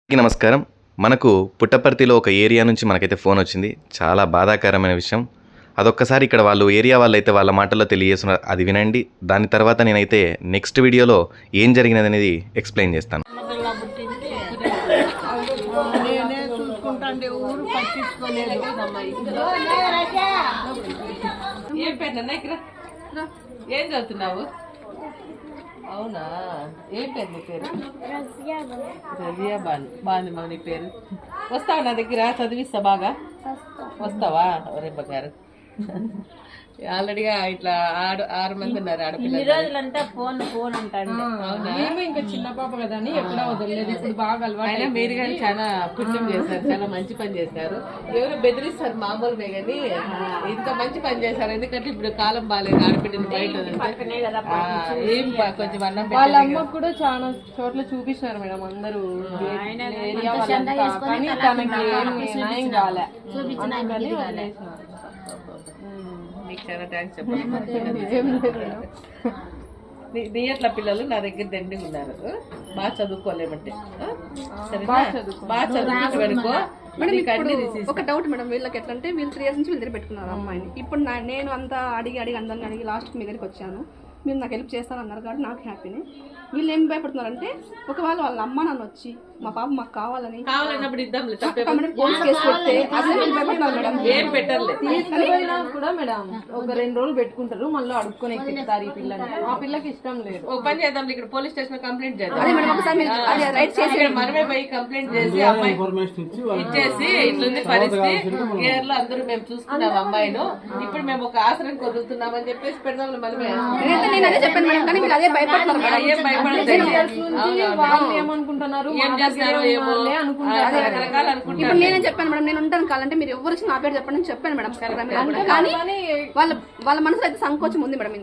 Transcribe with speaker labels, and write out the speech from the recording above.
Speaker 1: నమస్కారం. మనకు పుట్టపర్తిలో ఒక ఏరియా నుంచి మనకైతే ఫోన్ వచ్చింది. చాలా బాధాకరమైన విషయం. అదొక్కసారి ఇక్కడ వాళ్ళు ఏరియా వాళ్ళైతే వాళ్ళ మాటల్లో తెలియజేస్తున్నారు. అది వినండి. దాని తర్వాత నేనైతే నెక్స్ట్ వీడియోలో ఏం జరిగినదనేది ఎక్స్‌ప్లెయిన్ చేస్తాను.
Speaker 2: నేనే చూసుకుంటాండే ఊరు పట్టించుకోలేదు.
Speaker 3: ఏం పేరు ఇక్కడ ఏం చదువుతున్నావు? అవునా, ఏం పేరు నీ పేరు? రజియా. బాగుంది మా నీ పేరు. వస్తావా నా దగ్గర? చదివిస్తా బాగా. వస్తావా? ఒరే బగారు, ఆల్రెడీగా ఇట్లా 6 మంది ఉన్నారు ఆడపిల్లలు.
Speaker 2: ఫోన్ అంటాను.
Speaker 3: అవునా,
Speaker 2: ఇంకా చిన్న పాప కదా అని ఎప్పుడో వదలలేదు. ఇప్పుడు బాగా అలవాటు.
Speaker 3: అయినా మీరు కానీ చాలా పుణ్యం చేస్తారు, చాలా మంచి పని చేస్తారు. ఎవరు బెదిరిస్తారు మామూలుగా, కానీ ఇంత మంచి పని చేస్తారు. ఎందుకంటే ఇప్పుడు కాలం బాగాలేదు, ఆడపిల్లని బయట ఏం కొంచెం అన్నం
Speaker 2: వాళ్ళ అమ్మకు కూడా చాలా చోట్ల చూపించినారు మేడం అందరూ ఏరియా వాళ్ళంతా. కానీ తనకి ఏం కాలే.
Speaker 3: మీకు చాలా థ్యాంక్స్ చెప్పండి. నీ అట్లా పిల్లలు నా దగ్గర దండిగా ఉన్నారు. బాగా చదువుకోలేమంటే సరే, బాగా చదువుకో.
Speaker 4: ఒక డౌట్ మేడం, వీళ్ళకి ఎట్లా అంటే వీళ్ళు 3 years నుంచి వీళ్ళ దగ్గర పెట్టుకున్నారు అమ్మాయిని. ఇప్పుడు నేను అంతా అడిగి అందరిని అడిగి లాస్ట్కి మీ దగ్గరికి వచ్చాను. మీరు నాకు హెల్ప్ చేస్తారన్నారు కాబట్టి నాకు హ్యాపీనే. వీళ్ళు ఏం భయపడుతున్నారంటే ఒకవేళ వాళ్ళ అమ్మ నాన్న వచ్చి మా పాప మాకు
Speaker 3: కావాలన్నప్పుడు ఇద్దాం
Speaker 4: పోలీస్ కేసు పెడితే అసలు వీళ్ళు భయపడుతున్నారు మేడం.
Speaker 3: ఏం పెట్టర్లే.
Speaker 2: తీసుకుపోయినా కూడా మేడం ఒక 2 రోజులు పెట్టుకుంటారు, మళ్ళీ అడుక్కొని తింటారు ఈ పిల్లని. ఆ పిల్లకి ఇష్టం లేదు.
Speaker 3: ఒక పని చేద్దాం, ఇక్కడ పోలీస్ స్టేషన్ కంప్లైంట్ చేద్దాం.
Speaker 4: అదే మేడం, ఒకసారి మీరు అది రైట్ చేసి
Speaker 3: ఇక్కడ మనమే పోయి కంప్లైంట్ చేసి అమ్మాయి ఇచ్చేసి ఇట్లుంది పరిస్థితి, కేర్ లో అందరూ మేము చూసుకున్నాం అమ్మాయిను, ఇప్పుడు మేము ఒక ఆశ్రయం కుదురుతున్నామని చెప్పేసి పెడదాం మనమే.
Speaker 4: నేను అదే చెప్పాను మేడం, కానీ వీళ్ళు అదే భయపడుతున్నారు మేడం.
Speaker 3: ఏం భయపడదు.
Speaker 2: వాళ్ళు ఏమనుకుంటున్నారు,
Speaker 3: ఏం చేస్తారు ఏమో రకరకాలు అనుకుంటారు.
Speaker 4: ఇప్పుడు నేనే చెప్పాను మేడం, నేను ఉంటాను కావాలంటే మీరు ఎవరు వచ్చి నా పేరు చెప్పండి అని చెప్పాను మేడం. కానీ వాళ్ళ మనసులో అయితే సంకోచం ఉంది మేడం.